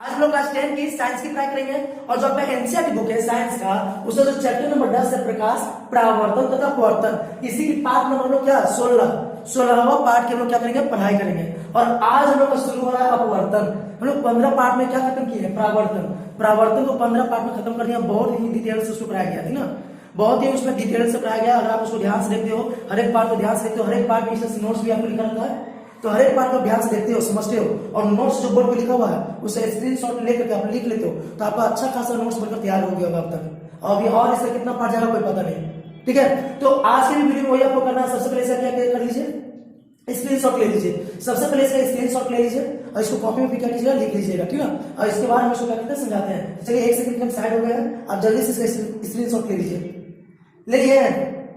आज हम लोग क्लास 10 की साइंस की पढ़ाई करेंगे और जो अपना एनसीईआरटी बुक है साइंस का उसका जो चैप्टर नंबर 10 है प्रकाश परावर्तन तथा अपवर्तन, इसी की पार्ट नंबर हम लोग क्या 16वां पार्ट की हम लोग क्या करेंगे पढ़ाई करेंगे। और आज हम लोग का शुरू हो रहा है अपवर्तन। हम लोग 15 पार्ट में क्या खत्म किए हैं परावर्तन को 15 पार्ट में खत्म कर दिया। बहुत ही डिटेल से उसको पढ़ाया गया थी ना, बहुत ही उसमें डिटेल से पढ़ाया गया। अगर आप उसको ध्यान से देखते हो, हर एक पार्ट को ध्यान से देखते हो, हर एक पार्ट में नोट्स भी आपको लिखा रहता है, तो हर एक बात को ध्यान से देखते हो, समझते हो और नोट्स जो बोर्ड पे लिखा हुआ है उसे स्क्रीनशॉट लेकर के आप लिख लेते हो तो आपका अच्छा खासा नोट्स बनकर तैयार हो गया होगा अब तक। और अभी और इसका कितना पार्ट जाएगा कोई पता नहीं, ठीक है। तो आज के वीडियो में वही आपको करना है। सबसे पहले इसका क्या कर लीजिए, स्क्रीनशॉट ले लीजिए। सबसे पहले इसका स्क्रीनशॉट ले लीजिए और इसको कॉपी में भी क्या कीजिएगा, लिख लीजिएगा, ठीक है। और इसके बाद हम इसको क्या करते हैं समझाते हैं। चलिए एक सेकंड के साइड हो गया है, आप जल्दी से इसका स्क्रीनशॉट ले लीजिए। ले लिए?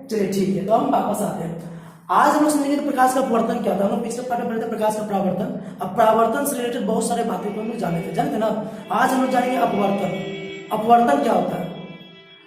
चलिए ठीक है, तो हम वापस आते हैं। आज हम लोग समझेंगे प्रकाश का अपवर्तन क्या था। हम लोग पिछले पाठ में पढ़े थे प्रकाश का परावर्तन। अब परावर्तन से रिलेटेड बहुत सारे बातें को हम लोग जानते ना। आज हम लोग जानेंगे अपवर्तन। अपवर्तन क्या होता है?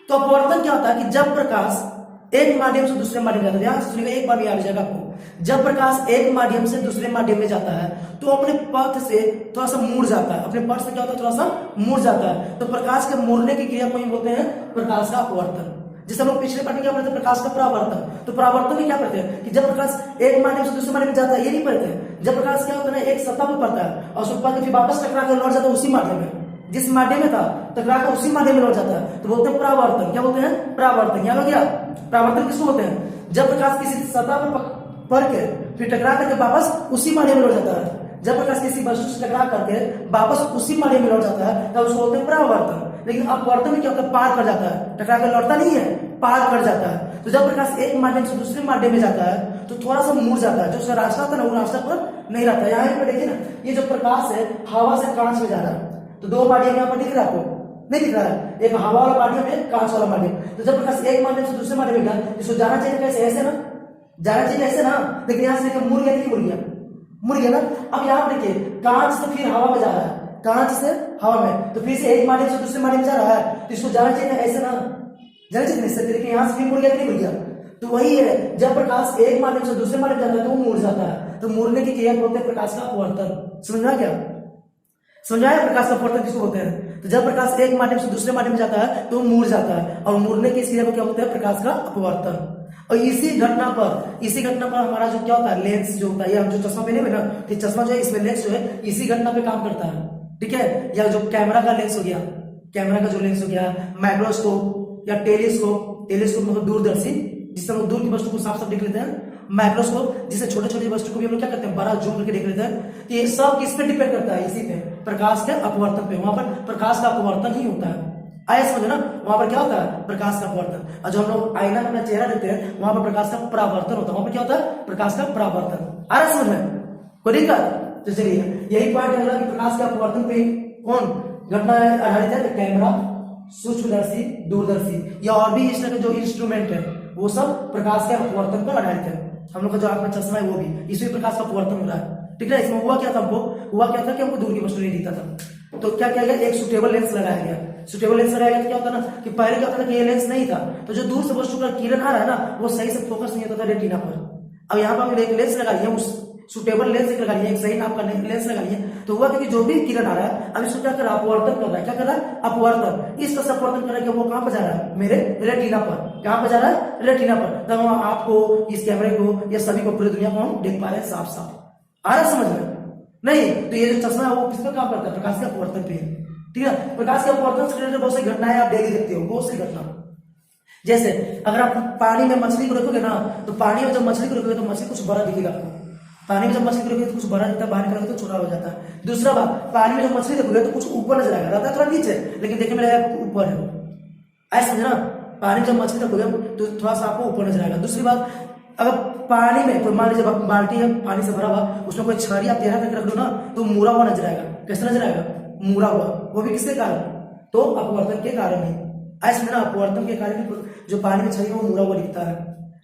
तो अपवर्तन क्या होता है कि जब प्रकाश एक माध्यम से दूसरे माध्यम में जाता है, ध्यान से सुनिएगा, एक बार भी आ जाएगा आपको। जब प्रकाश एक माध्यम से दूसरे माध्यम में जाता है तो अपने पथ से थोड़ा सा मुड़ जाता है। अपने पथ से क्या होता है, थोड़ा सा मुड़ जाता है। तो प्रकाश के मुड़ने की क्रिया को ही बोलते हैं प्रकाश का अपवर्तन। जिसे हम लोग पिछले पाठ में क्या पढ़ते हैं, प्रकाश का परावर्तन। तो परावर्तन में क्या पढ़ते हैं कि जब प्रकाश एक माध्यम से दूसरे माध्यम में जाता है, ये नहीं पढ़ते हैं। जब प्रकाश क्या होता है ना, एक सतह पर पड़ता है और उसके बाद फिर वापस टकरा कर लौट जाता है उसी माध्यम में, जिस माध्यम में था टकरा कर उसी माध्यम में लौट जाता है, तो बोलते हैं परावर्तन। क्या बोलते हैं? परावर्तन। याद हो गया? परावर्तन किसको बोलते हैं? जब प्रकाश किसी सतह पर पड़ के फिर टकरा करके वापस उसी माध्यम में लौट जाता है। जब प्रकाश किसी वस्तु से टकरा करके वापस उसी माध्यम में लौट जाता है तब उसको बोलते हैं परावर्तन। लेकिन अपवर्तन में क्या होता है, पार कर जाता है, टकरा कर लौटता नहीं है, पार कर जाता है। तो जब प्रकाश एक माध्यम से दूसरे माध्यम में जाता है तो थोड़ा सा मुड़ जाता है, जो उसका रास्ता था ना वो रास्ता पर नहीं रहता है। यहाँ पर देखिए ना, ये जो प्रकाश है हवा से कांच में जा रहा है, तो दो माध्यम यहाँ पर दिख रहा है आपको, नहीं दिख रहा है? एक हवा वाला माध्यम है, कांच वाला माध्यम। तो जब प्रकाश एक माध्यम से दूसरे माध्यम में गया, इसको जाना चाहिए कैसे? ऐसे ना, जाना चाहिए ऐसे ना। लेकिन यहाँ से मुड़ गया, नहीं मुड़ गया? मुड़ गया ना। अब यहाँ देखिए, कांच से फिर हवा में जा रहा है, कांच से हवा में, तो फिर से एक माध्यम से दूसरे माध्यम में जा रहा है, तो इसको जाना चाहिए ऐसे ना, जाना चाहिए इससे। देखिए यहाँ से भी मुड़ गया, नहीं मुड़ गया? तो वही है, जब प्रकाश एक माध्यम से दूसरे माध्यम जाता है तो वो मुड़ जाता है। तो मुड़ने की क्रिया बोलते हैं प्रकाश का अपवर्तन। समझा क्या? समझाया प्रकाश का अपवर्तन किसको बोलते हैं? तो जब प्रकाश एक माध्यम से दूसरे माध्यम में जाता है तो मुड़ जाता है, और मुड़ने की क्रिया को क्या बोलते हैं? प्रकाश का अपवर्तन। और इसी घटना पर हमारा जो क्या होता है, लेंस जो होता है, या जो चश्मा पहने हुए ना, तो चश्मा जो है इसमें लेंस जो है इसी घटना पे काम करता है, ठीक है। या जो कैमरा का लेंस हो गया, कैमरा का जो लेंस हो गया, माइक्रोस्कोप या टेलीस्कोप मतलब दूरदर्शी, जिससे हम दूर की वस्तु को साफ साफ देख लेते हैं, माइक्रोस्कोप जिससे छोटे छोटे वस्तु को भी हम लोग क्या करते हैं, बड़ा जूम करके देख लेते हैं। ये सब किस पे डिपेंड करता है? इसी पे, प्रकाश के अपवर्तन पे। वहां पर प्रकाश का अपवर्तन ही होता है। आया समझो ना, वहां पर क्या होता है? प्रकाश का अपवर्तन। और जो हम लोग आईना में अपना चेहरा देखते हैं वहां पर प्रकाश का परावर्तन होता है। वहां पर क्या होता है? प्रकाश का परावर्तन। आ रहा समझ में? कोई दिक्कत? तो चलिए यही पॉइंट है कि प्रकाश के अपवर्तन पे कौन घटना आधारित है? कैमरा, सूक्ष्मदर्शी, दूरदर्शी या और भी इस तरह के जो इंस्ट्रूमेंट है वो सब प्रकाश के अपवर्तन पर आधारित है। हम लोग का जो आंख में चश्मा है वो भी इसमें प्रकाश का अपवर्तन हो रहा है, ठीक है। इसमें हुआ क्या था कि हमको दूर की वस्तु नहीं दिखता था, तो क्या किया गया, एक सुटेबल लेंस लगाया गया। सुटेबल लेंस लगाया गया तो क्या होता ना कि पहले क्या होता था कि ये लेंस नहीं था, तो जो दूर से वस्तु का किरण आ रहा है ना वो सही से फोकस नहीं होता था रेटिना पर। अब यहाँ पर हम एक लेंस लगा लिया, उस सुटेबल लेंस लगा लिया, एक सही नाप का लेंस लगा लिया, तो हुआ कि जो भी किरण आ रहा है अब इसको क्या कर रहा है? अपवर्तन कर रहा है। क्या कर रहा है? अपवर्तन। इस तरह से अपवर्तन कर रहा है कि वो कहां पर जा रहा है? मेरे रेटिना पर। कहां पर जा रहा है? रेटिना पर। तब हम आपको, इस कैमरे को या सभी को, पूरी दुनिया को हम देख पा रहे हैं साफ साफ। आ रहा समझ में? नहीं तो ये जो चश्मा है वो किस पर काम करता है? प्रकाश के अपवर्तन पे, ठीक है। प्रकाश के अपवर्तन से रिलेटेड बहुत सी घटनाएं आप डेली देखते हो, बहुत सी घटना। जैसे अगर आप पानी में मछली को रखोगे ना, तो पानी में जब मछली को रखोगे तो मछली कुछ बड़ा दिखेगा आपको। पानी में जब मछली को रखोगे तो कुछ बड़ा दिखता है, बाहर निकलोगे तो छोटा हो जाता है। दूसरा बात, पानी में जब मछली रखोगे तो कुछ ऊपर नजर आएगा, रहता है थोड़ा नीचे, लेकिन देखने में लगेगा ऊपर है। ऐसा समझना, पानी में जब मछली रखोगे तो थोड़ा सा आपको ऊपर नजर आएगा। दूसरी बात, अगर पानी में कोई, मान लीजिए बाल्टी है पानी से भरा हुआ, उसमें कोई छड़ी आप तैयार करके रख दो ना तो मुड़ा हुआ नजर आएगा। कैसे नजर आएगा? मुड़ा हुआ। वो भी किसके कारण? तो अपवर्तन के कारण ही। ऐसे में ना अपवर्तन के कारण जो पानी में छड़ी है वो मुड़ा हुआ दिखता है।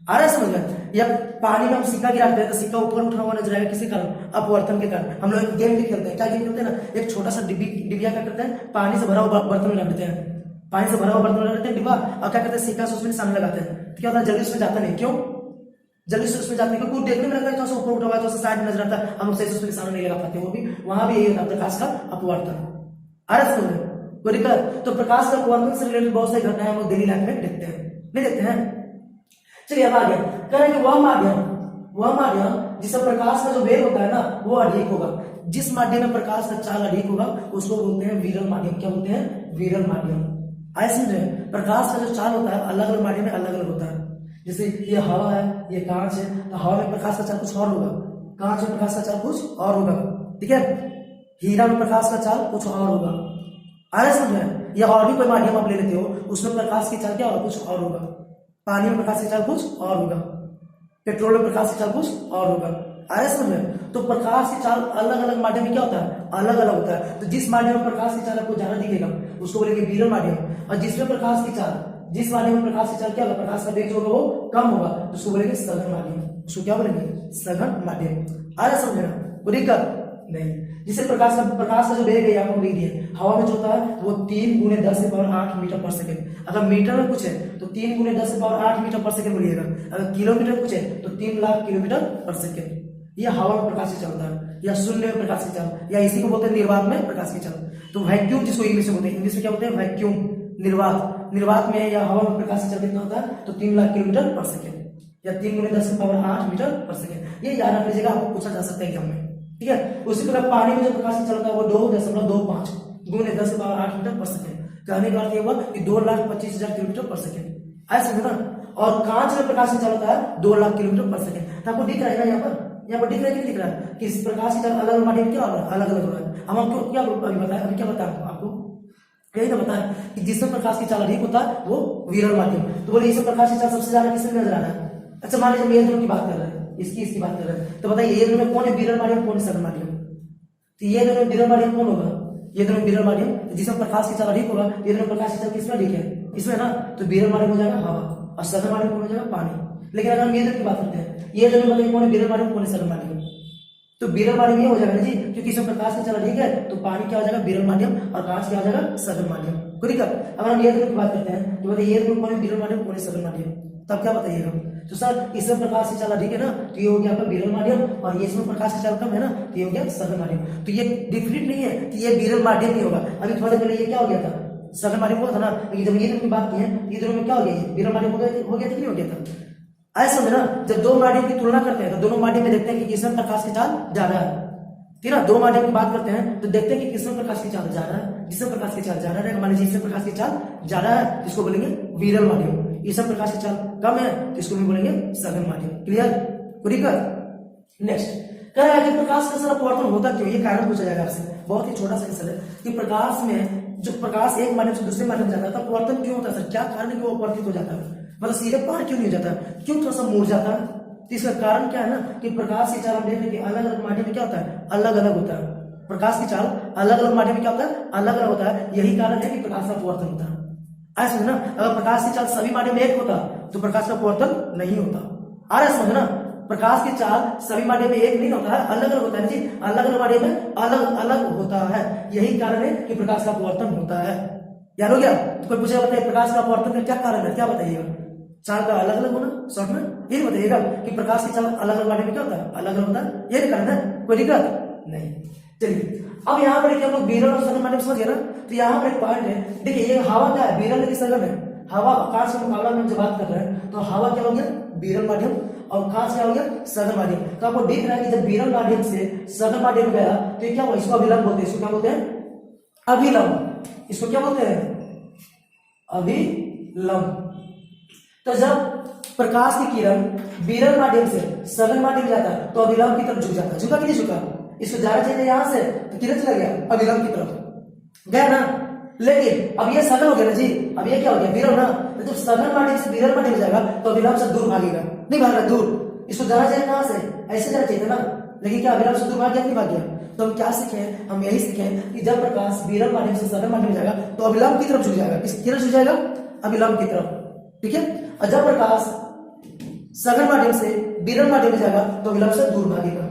आ रहा है समझ में? या पानी में हम सिक्का गिराते हैं तो सिक्का ऊपर उठा हुआ नजर आएगा, किसी कारण? अपवर्तन के कारण। हम लोग गेम भी खेलते हैं, क्या गेम खेलते हैं ना, एक छोटा सा डिबिया क्या करते हैं, पानी से भरा हुआ बर्तन में रख देते हैं, पानी से भरा हुआ बर्तन में रख देते हैं डिब्बा, और क्या करते हैं, सिक्का से उसमें निशान लगाते हैं। तो क्या होता है? जल्दी उसमें जाता नहीं। क्यों जल्दी से उसमें जाते नहीं? क्योंकि देखने में लगता है थोड़ा सा ऊपर उठा हुआ है, थोड़ा सा साइड में नजर आता है, हम उससे उसमें निशाना नहीं लगा पाते। वो भी वहां भी यही होता है प्रकाश का अपवर्तन। आ रहा है समझ में? कोई दिक्कत? तो प्रकाश का अपवर्तन से रिलेटेड बहुत सारी घटनाएं हम लोग डेली लाइफ में देखते हैं, नहीं देखते हैं? चलिए अब आगे कह रहे हैं कि वह माध्यम जिससे प्रकाश का जो वेग होता है ना वो अधिक होगा। जिस माध्यम में प्रकाश का चाल अधिक होगा उसको बोलते हैं विरल माध्यम। क्या बोलते हैं? विरल माध्यम। आए समझे? प्रकाश का जो चाल होता है अलग अलग माध्यम में अलग अलग होता है। जैसे ये हवा है, ये कांच है, तो हवा में प्रकाश का चाल कुछ और होगा, कांच में प्रकाश का चाल कुछ और होगा, ठीक है? हीरा में प्रकाश का चाल कुछ और होगा। आ रहा है समझ में? या और भी कोई माध्यम आप ले लेते हो उसमें प्रकाश की चाल क्या होगा? कुछ और होगा। पानी में प्रकाश की चाल कुछ और होगा, पेट्रोल में प्रकाश की चाल कुछ और होगा। आ रहा है समझ में? तो प्रकाश की चाल अलग अलग माध्यम में क्या होता है? अलग अलग होता है। तो जिस माध्यम में प्रकाश की चाल आपको ज्यादा दिखेगा उसको बोलेंगे विरल माध्यम, और जिसमें प्रकाश की चाल, जिस माध्यम में प्रकाश की चाल क्या होगा? प्रकाश का वेग जो होगा वो कम होगा, तो उसको बोलेंगे सघन माध्यम। उसको क्या बोलेंगे? सघन माध्यम। आ रहा है समझना? कोई दिक्कत नहीं। जिसे प्रकाश का जो वेग है आपको लिख दिए, हवा में जो होता है वो 3 × 10⁸ मीटर पर सेकेंड। अगर मीटर में कुछ है तो 3 × 10⁸ मीटर पर सेकेंड बोलिएगा। अगर किलोमीटर कुछ है तो 3 लाख किलोमीटर पर सेकेंड। ये हवा में प्रकाश की चाल होता है, या शून्य में प्रकाश की चाल, या इसी को बोलते हैं निर्वात में प्रकाश की चाल। तो वैक्यूम जिसको इंग्लिश में बोलते हैं, इंग्लिश में क्या बोलते हैं? वैक्यूम। निर्वात में या हवा में प्रकाश की चाल कितना होता है? तो 3 लाख किलोमीटर पर सेकेंड, या 3 × 10⁸ मीटर पर सेकेंड। ये याद रख लीजिएगा, आपको पूछा जा सकता है एग्जाम में, ठीक है? उसी प्रकार पानी में जो प्रकाश की चाल होता है वो 2.25 × 10⁸ मीटर पर सेकेंड। कहने का अर्थ ये हुआ कि 2,25,000 किलोमीटर पर सेकेंड। ऐसे समझे ना? और कांच में प्रकाश की चाल होता है 2 लाख किलोमीटर पर सेकेंड। तो आपको दिख रहा है यहाँ पर दिख रहा है कि दिख रहा है कि इस प्रकाश की चाल अलग अलग माध्यम में क्या हो रहा है? अलग अलग हो रहा है। हम आपको क्या अभी बताया? अभी क्या बताया आपको? यही तो बताया कि जिसमें प्रकाश की चाल अधिक होता है वो विरल माध्यम। तो बोले इसमें प्रकाश की चाल सबसे ज्यादा किसमें नजर आ रहा है? अच्छा मान लीजिए ये दोनों की बात कर रहे हैं, इसकी बात कर रहे हैं, तो बताइए ये दोनों कौन है विरल माध्यम, कौन है सघन माध्यम? तो ये दोनों विरल माध्यम कौन होगा? ये दोनों विरल माध्यम। जिसमें प्रकाश की चाल अधिक होगा ये दोनों प्रकाश की चाल किसमें अधिक है? इसमें ना। तो विरल माध्यम हो जाएगा हवा, और सघन माध्यम कौन हो जाएगा? पानी। लेकिन अगर हम ये दोनों की बात करते हैं, ये दोनों बताइए कौन है विरल माध्यम, कौन है सघन माध्यम? तो विरल माध्यम ये हो जाएगा ना जी, क्योंकि इसमें प्रकाश की चाल अधिक है तो पानी क्या हो जाएगा? विरल माध्यम, और कांच क्या हो जाएगा? सघन माध्यम। कोई दिक्कत? अगर हम ये दोनों की बात करते हैं तो बताइए ये दोनों कौन है विरल माध्यम, कौन है सघन माध्यम? तब क्या बताइएगा? तो सर इसमें प्रकाश की चाल अधिक है ना, तो ये हो गया आपका विरल माध्यम, और ये इसमें प्रकाश की चाल कम है ना, तो ये हो गया सघन माध्यम। तो ये डिफिनिट नहीं है कि ये विरल माध्यम ही होगा। अभी थोड़ा देर पहले ये क्या हो गया था? सघन माध्यम हुआ था ना। लेकिन जब ये दोनों की बात की है ये दोनों में क्या हो गया? ये विरल माध्यम हो गया था कि नहीं हो गया था? ऐसा समझना, जब दो माध्यम की तुलना करते हैं तो दोनों माध्यम में देखते हैं कि किसमें प्रकाश की चाल ज्यादा है, ठीक है? दो माध्यम की बात करते हैं तो देखते हैं कि किसमें प्रकाश की चाल ज्यादा है। जिसमें प्रकाश की चाल ज्यादा है, मान लीजिए इसमें प्रकाश की चाल ज्यादा है, जिसको बोलेंगे विरल माध्यम। इसमें प्रकाश की चाल कम है तो इसको भी बोलेंगे सघन माध्यम। क्लियर? कोई दिक्कत? नेक्स्ट कह रहा है कि प्रकाश का सर अपवर्तन होता क्यों? ये कारण पूछा जाएगा आपसे। बहुत ही छोटा सा क्वेश्चन है कि प्रकाश में जो प्रकाश एक माध्यम से दूसरे माध्यम जाता है तो अपवर्तन क्यों होता है सर? क्या कारण है कि वो अपवर्तित हो जाता है? मतलब सीधे पार क्यों नहीं हो जाता? क्यों थोड़ा सा मुड़ जाता है? तो इसका कारण क्या है ना कि प्रकाश की चाल हम देख रहे हैं कि अलग अलग माध्यम में क्या होता है? अलग अलग होता है। प्रकाश की चाल अलग अलग माध्यम में क्या होता है? अलग अलग होता है। यही कारण है कि प्रकाश का अपवर्तन होता है। ऐसा समझना, अगर प्रकाश की चाल सभी माध्यम में एक होता तो प्रकाश का अपवर्तन नहीं होता। आ रहा है समझना? प्रकाश की चाल सभी माध्यम में एक नहीं होता है, अलग अलग होता है जी। अलग अलग माध्यम में अलग अलग होता है, यही कारण है कि प्रकाश का अपवर्तन होता है। याद हो गया? तो कोई पूछेगा बताइए प्रकाश का अपवर्तन का क्या कारण है? क्या बताइएगा? चाल का अलग अलग होना, शॉर्ट में यही बताइएगा कि प्रकाश की चाल अलग अलग माध्यम में क्या होता है? अलग अलग होता है, यही कारण है। कोई दिक्कत नहीं। चलिए अब यहाँ पर देखिए हम लोग विरल और सघन माध्यम समझ गए ना। तो यहाँ पर एक पॉइंट है, देखिए ये हवा क्या है? विरल है सघन है? हवा कांच के मुकाबला में जब बात कर रहे हैं तो हवा क्या हो गया? विरल माध्यम, और कांच क्या हो गया? सघन माध्यम। तो आपको दिख रहा है कि जब विरल माध्यम से सघन माध्यम में गया तो ये क्या हुआ? इसको अभिलंब बोलते हैं। इसको क्या बोलते हैं? अभिलंब। इसको क्या बोलते हैं? अभिलंब। तो जब प्रकाश की किरण विरल माध्यम से सघन माध्यम जाता है तो अभिलंब की तरफ झुक जाता है। झुका कि नहीं झुका? इसको जाना चाहिए यहां से तो किधर चला गया? अभिलंब की तरफ गया ना। लेकिन अब ये सघन हो गया ना जी, अब ये क्या हो गया? विरल ना। तो जब सघन माध्यम से विरल माध्यम जाएगा तो अभिलंब से दूर भागेगा, नहीं भाग रहा दूर। इसको जाना चाहिए कहां से? ऐसे जाना चाहिए ना। लेकिन क्या अभिलंब से दूर भाग गया? नहीं भाग गया। तो हम क्या सीखे? हम यही सीखे कि जब प्रकाश विरल माध्यम से सघन माध्यम जाएगा तो अभिलंब की तरफ झुक जाएगा। किसकी तरफ झुक जाएगा? अभिलंब की तरफ, ठीक है? और जब प्रकाश सघन माध्यम से विरल माध्यम में जाएगा तो अभिलंब से दूर भागेगा।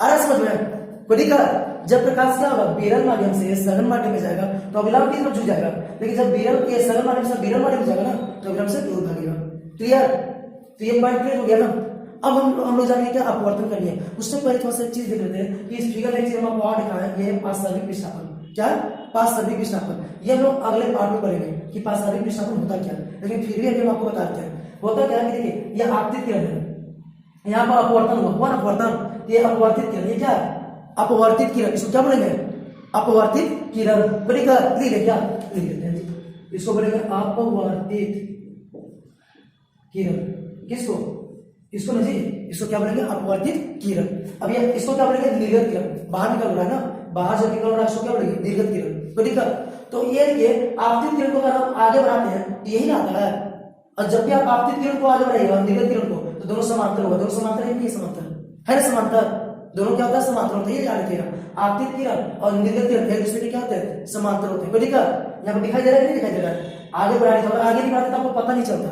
आ रहा है समझ में? कोई दिक्कत? जब प्रकाश क्या होगा? विरल माध्यम से सघन माध्यम में जाएगा तो अभिलंब की तरफ झुक जाएगा। लेकिन जब विरल के सघन माध्यम से विरल माध्यम में जाएगा ना तो अभिलंब से दूर भागेगा। क्लियर? तो ये पॉइंट क्लियर हो गया ना। अब हम लोग जानेंगे क्या अपवर्तन करनी है। उससे पहले थोड़ा सा चीज देख लेते हैं कि इस फिगर में हम आपको और दिखाएं, ये वास्तविक विस्थापन क्या है? पार्श्विक विस्थापन। ये हम लोग अगले पार्ट में पढ़ेंगे कि पार्श्विक विस्थापन होता क्या है, लेकिन फिर भी अभी हम आपको बताते हैं होता क्या है। देखिए ये आपतित किरण है, यहाँ पर अपवर्तन हुआ ना, अपवर्तन, ये अपवर्तित किरण, ये क्या है अपवर्तित किरण, इसको क्या बोलेंगे अपवर्तित किरण। बोलेगा लिख ले क्या लिख लेते हैं, इसको बोलेंगे अपवर्तित किरण। किसको, इसको ना जी, इसको क्या बोलेंगे अपवर्तित किरण। अब ये इसको क्या बोलेंगे निर्गत किरण, बाहर निकल रहा है ना, बाहर जब निकल रहा है इसको क्या बोलेंगे निर्गत किरण। तो ठीक है, तो ये देखिए आपतित किरण को अगर हम आगे बढ़ाते हैं तो यही आता है, और जब भी आप आपतित किरण को आगे बढ़ाइएगा निर्गत किरण को तो दोनों समांतर होगा। दोनों समांतर है कि समांतर है ना, समांतर, दोनों क्या होता है समांतर होता है, ये याद रखिएगा। आपतित किरण और निर्गत किरण एक दूसरे के क्या होते हैं समांतर होते हैं। ठीक है, यहाँ पर दिखाई दे रहा है कि नहीं दिखाई दे रहा है, आगे बढ़ाने तो आगे नहीं बढ़ाते तो आपको पता नहीं चलता,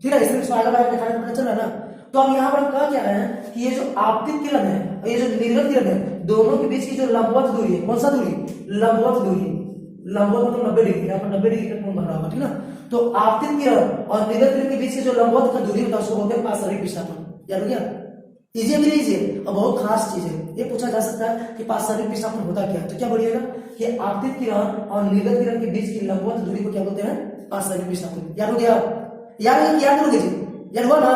ठीक है, इसलिए इसको आगे बढ़ा के दिखाने पता चल रहा है ना। तो अब यहाँ पर कहा क्या है कि ये जो आपतित किरण है और ये जो निर्गत किरण है, दोनों के बीच की जो लंबवत दूरी है, कौन सा दूरी, लंबवत दूरी, लंबवत मतलब 90 डिग्री, यहाँ पर 90 डिग्री का कोण बन रहा होगा, ठीक ना। तो आपतित किरण और निर्गत किरण के बीच की जो लंबवत का दूरी होता है उसको बोलते हैं पार्श्विक विस्थापन। याद हो गया, इजी भी लीजिए और बहुत खास चीज है, ये पूछा जा सकता है कि पार्श्विक विस्थापन होता क्या है, तो क्या बोलिएगा कि आपतित किरण और निर्गत किरण के बीच की लंबवत दूरी को क्या बोलते हैं पार्श्विक विस्थापन। याद हो गया, याद करोगे जी, याद हुआ ना,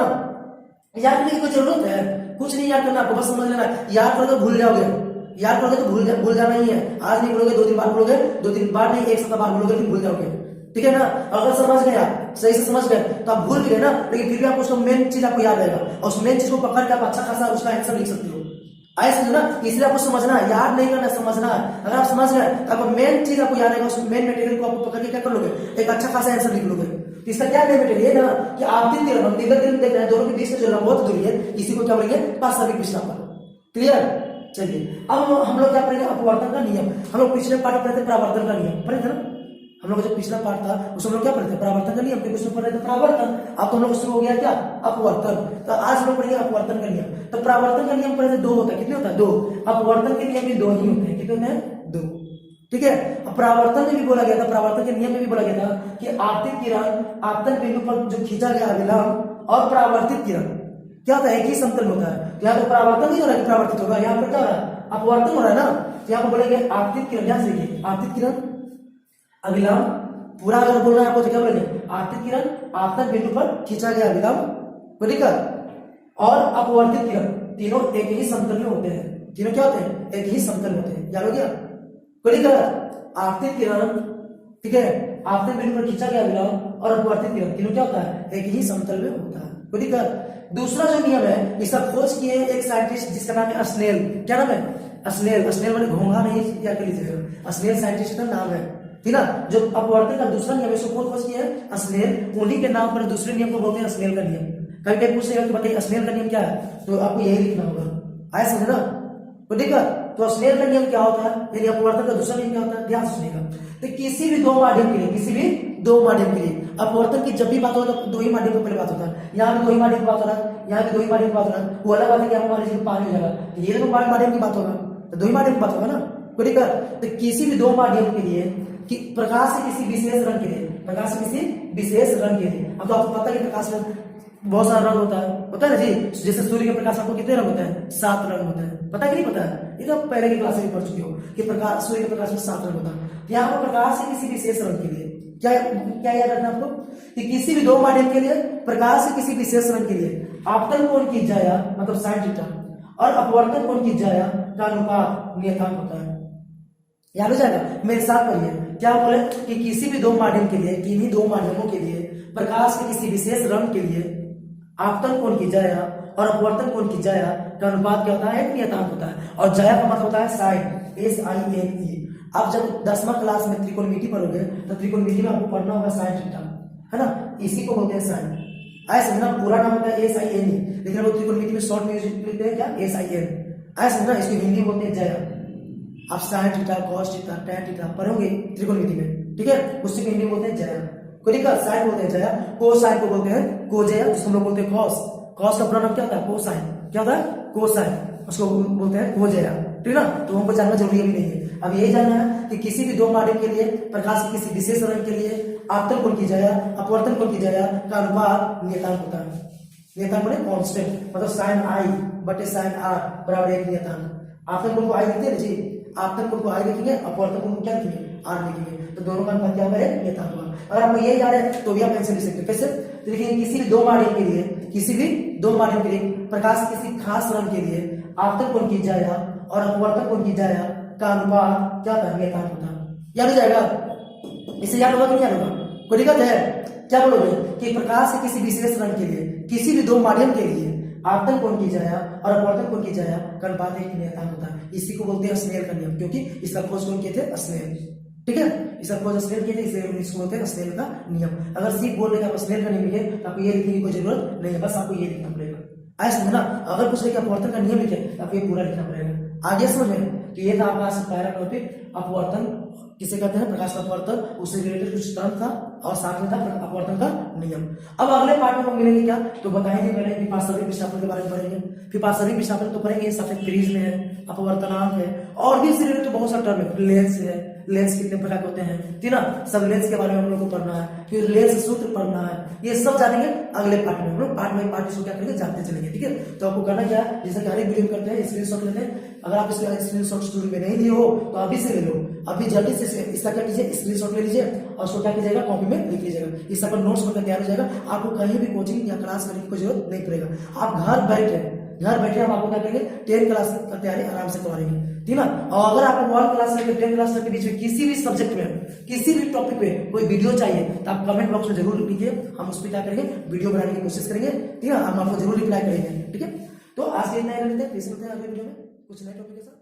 याद करने की कोई जरूरत है कुछ नहीं, याद करना आपको बस समझ लेना, याद करोगे भूल जाओगे, याद करोगे तो भूल जाना ही है, आज नहीं बोलोगे 2 दिन बाद बोलोगे, 2 दिन बाद नहीं 1 सप्ताह बाद बोलोगे फिर भूल जाओगे, ठीक है ना। अगर समझ गए आप सही से समझ गए तो आप भूल गए ना, लेकिन फिर भी आपको उसका मेन चीज आपको याद रहेगा और उस मेन चीज को पकड़ के आप अच्छा खासा उसका आंसर लिख सकते हो। आए समझो ना, इसलिए आपको समझना है, याद नहीं करना, समझना है। अगर आप समझ गए तो आपको मेन चीज आपको याद रहेगा, उस मेन मटेरियल को आपको पकड़ के क्या कर लोगे, एक अच्छा खासा आंसर लिख लोगे। तो इसका क्या मेन मटेरियल है ना कि आपतित किरण और निर्गत किरण देख रहे हैं, दोनों के बीच में जो लंबवत दूरी है इसी को क्या बोलेंगे पार्श्विक विस्थापन। क्लियर, चलिए अब हम लोग क्या पढ़ेंगे अपवर्तन का नियम। हम लोग पिछले पार्ट में पढ़े थे परावर्तन का नियम, पढ़े थे ना, हम लोग जो पिछला पार्ट था उसमें हम लोग क्या पढ़े थे परावर्तन का नियम, फिर उसमें पढ़े थे परावर्तन, अब तो हम लोग शुरू हो गया क्या अपवर्तन। तो आज हम लोग पढ़ेंगे अपवर्तन का नियम। तो परावर्तन का नियम पढ़े थे 2 होता है, कितने होता है 2, अपवर्तन के नियम भी 2 ही होते हैं, कितने होते हैं 2, ठीक है। अब परावर्तन में भी बोला गया था, परावर्तन के नियम में भी बोला गया था कि आपतित किरण आपतन बिंदु पर जो खींचा गया अभिलंब और परावर्तित किरण क्या होता है एक ही समतल होता है। तो यहाँ पर परावर्तन नहीं हो रहा है, परावर्तित होगा, यहाँ पर क्या हो रहा है अपवर्तन हो रहा है ना। तो यहाँ पर बोलेंगे आपतित किरण, ध्यान से देखिए आपतित किरण अभिलंब, पूरा अगर बोलना है आपको तो क्या बोलेंगे आपतित किरण आपतन बिंदु पर खींचा गया अभिलंब, ठीक है, और अपवर्तित किरण, तीनों एक ही समतल में होते हैं, तीनों क्या होते हैं एक ही समतल में होते हैं। याद हो गया, ठीक है, आपतित किरण, ठीक है, आपतन बिंदु पर खींचा गया अभिलंब और अपवर्तित किरण तीनों क्या होता है एक ही समतल में होता है, ठीक है। दूसरा जो नियम है इसका खोज किए एक साइंटिस्ट जिसका नाम है अस्नेल, क्या नाम है अस्नेल, अस्नेल मैंने घोंघा नहीं क्या कर लीजिएगा, अस्नेल साइंटिस्ट का नाम है, ठीक ना। जो अपवर्तन का दूसरा नियम है इसको कौन खोज किया है अस्नेल, उन्हीं के नाम पर दूसरे नियम को बोलते हैं अस्नेल का नियम। कभी कभी पूछेगा कि बताइए अस्नेल का नियम क्या है, तो आपको यही लिखना होगा, आया समझे ना, तो ठीक है। तो अस्नेल का नियम क्या होता है, यानी अपवर्तन का दूसरा नियम क्या होता है, ध्यान सुनिएगा। तो किसी भी 2 माध्यम के लिए, किसी भी 2 माध्यम के लिए अपवर्तन की जब भी बात होता है तो 2 ही माध्यम पर पहले बात होता है, यहाँ भी 2 ही माध्यम की बात हो रहा है, यहाँ भी 2 ही माध्यम की बात हो रहा है, वो अलग बात है कि हम मान लीजिए पानी हो जाएगा, तो ये तो माध्यम की बात होगा, तो 2 ही माध्यम की बात होगा ना, ठीक है। तो किसी भी 2 माध्यम के लिए कि प्रकाश से किसी विशेष रंग के लिए, प्रकाश से किसी विशेष रंग के लिए, अब तो आपको पता है कि प्रकाश में बहुत सारा रंग होता है ना जी, जैसे सूर्य के प्रकाश आपको कितने रंग होते हैं 7 रंग होते हैं, पता है कि नहीं पता है, ये तो आप पहले की क्लास में पढ़ चुके हो कि प्रकाश सूर्य के प्रकाश में 7 रंग होता है। यहाँ पर प्रकाश से किसी विशेष रंग के लिए क्या क्या याद रखना आपको कि किसी भी 2 माध्यम के लिए प्रकाश से किसी विशेष रंग के लिए आपतन कोण की जाया मतलब sin थीटा और अपवर्तन कोण की जाया का अनुपात नियतांक होता है। याद हो जाएगा, मेरे साथ पढ़िए, क्या बोले कि किसी भी 2 माध्यम के लिए, किन्हीं 2 माध्यमों के लिए प्रकाश के किसी विशेष रंग के लिए आपतन कोण की जाया और अपवर्तन कोण की जाया का अनुपात क्या होता है एक नियतांक होता है, और जाया का मतलब होता है साइन, SINE। आप जब 10वां क्लास में त्रिकोणमिति पढ़ोगे तो त्रिकोणमिति में आपको पढ़ना होगा साइन थीटा, है ना, इसी को बोलते हैं साइन। आया समझना, पूरा नाम होता है SINE, लेकिन वो त्रिकोणमिति में शॉर्ट में लिखते हैं क्या SIN। आया समझना, इसको हिंदी में बोलते हैं जया। आप sine theta cos theta tan theta पढ़ोगे त्रिकोणमिति में, ठीक है, उससे हिंदी में बोलते हैं जया। कोई साइन बोलते हैं जया, कोसाइन को बोलते हैं कोजया, जिसको हम लोग बोलते हैं कॉस, कॉस का पूरा नाम क्या होता है कोसाइन, क्या होता है कोसाइन, उसको बोलते हैं कोजया, ठीक है ना। तो हमको जानना जरूरी अभी नहीं है, अब यही जानना है कि किसी भी 2 माध्यम के लिए प्रकाश के किसी विशेष रंग के लिए आपतन कोण की जाया अपवर्तन कोण की जाया का अनुपात नियतांक होता है। नियतांक माने कांस्टेंट, मतलब sin I बटे sin R बराबर 1 नियतांक। आपतन कोण को I लिखते हैं जी, आफ्टर कोड को आई लिखेंगे, अपवर्तक कोड को क्या लिखेंगे, आर लिखेंगे। तो दोनों का अनुपात क्या होगा, नियतांक होगा। अगर आपको ये याद है तो भी आप आंसर लिख सकते हैं। कैसे? तो लिखेंगे किसी भी दो माध्यम के लिए, किसी भी दो माध्यम के लिए प्रकाश किसी खास रंग के लिए आपतन कोण की जाया और अपवर्तन कोण की जाया का अनुपात क्या होता है, नियतांक होता है। याद हो जाएगा? इसे याद होगा कि नहीं याद होगा? कोई दिक्कत है? क्या बोलोगे कि प्रकाश के किसी विशेष रंग के लिए किसी भी दो माध्यम के लिए आपतन कोण की जाया और अपवर्तन कोण की जाया का अनुपात एक नियतांक होता है। इसी को बोलते हैं स्नेल का नियम, क्योंकि इसका खोज कौन किए थे, स्नेल। ठीक है, इसका खोज स्नेल किए थे, इसलिए इसको बोलते हैं स्नेल का नियम। अगर सीख बोल रहे कि आप स्नेल का नियम लिखे तो आपको ये लिखने की कोई जरूरत नहीं है, बस आपको ये लिखना पड़ेगा। ऐसा समझना, अगर पूछ रहे कि अपवर्तन का नियम लिखे तो आपको ये पूरा लिखना पड़ेगा। आगे समझ में कि ये था आपका पहला टॉपिक, अपवर्तन किसे कहते हैं, प्रकाश का अपवर्तन, उससे रिलेटेड कुछ टर्म था और साथ में था अपवर्तन का नियम। अब अगले पार्ट में हम मिलेंगे क्या, तो बताएंगे पहले कि पार्श्विक विस्थापन के बारे में पढ़ेंगे, फिर पार्श्विक विस्थापन तो पढ़ेंगे, सफेद क्रीज में है, अपवर्तनांक है, और भी इससे रिलेटेड बहुत सारा टर्म है। लेंस है, लेंस कितने प्रकार के होते हैं, ठीक ना, सब लेंस के बारे में हम लोग को पढ़ना है। फिर लेंस सूत्र पढ़ना है, ये सब जानेंगे अगले पार्ट में। हम लोग पार्ट बाई पार्ट इसको क्या करेंगे, जानते चलेंगे। ठीक है, तो आपको करना क्या है, जैसे कि हर एक वीडियो करते हैं, स्क्रीनशॉट लेते हैं। अगर आप इसका स्क्रीनशॉट स्टूडियो में नहीं लिए हो तो अभी से ले लो, अभी जल्दी से इसका क्या कीजिए, स्क्रीनशॉट ले लीजिए और उसको क्या कीजिएगा, कॉपी में लिख लीजिएगा। इससे पर नोट्स बनकर तैयार हो जाएगा। आपको कहीं भी कोचिंग या क्लास करने की कोई जरूरत नहीं पड़ेगा। आप घर बैठे हम आपको क्या करेंगे, 10 क्लास की तैयारी आराम से करवाएंगे, ठीक ना। और अगर आपको 1 क्लास से 10 क्लास के बीच में किसी भी सब्जेक्ट में, किसी भी टॉपिक पे कोई वीडियो चाहिए तो आप कमेंट बॉक्स में जरूर लिखिए, हम उस पर क्या करेंगे, वीडियो बनाने की कोशिश करेंगे, ठीक है, हम आपको जरूर रिप्लाई करेंगे। ठीक है, तो आज के इतना ही रहते हैं, फिर से मिलते हैं अगले वीडियो में कुछ नए टॉपिक के साथ।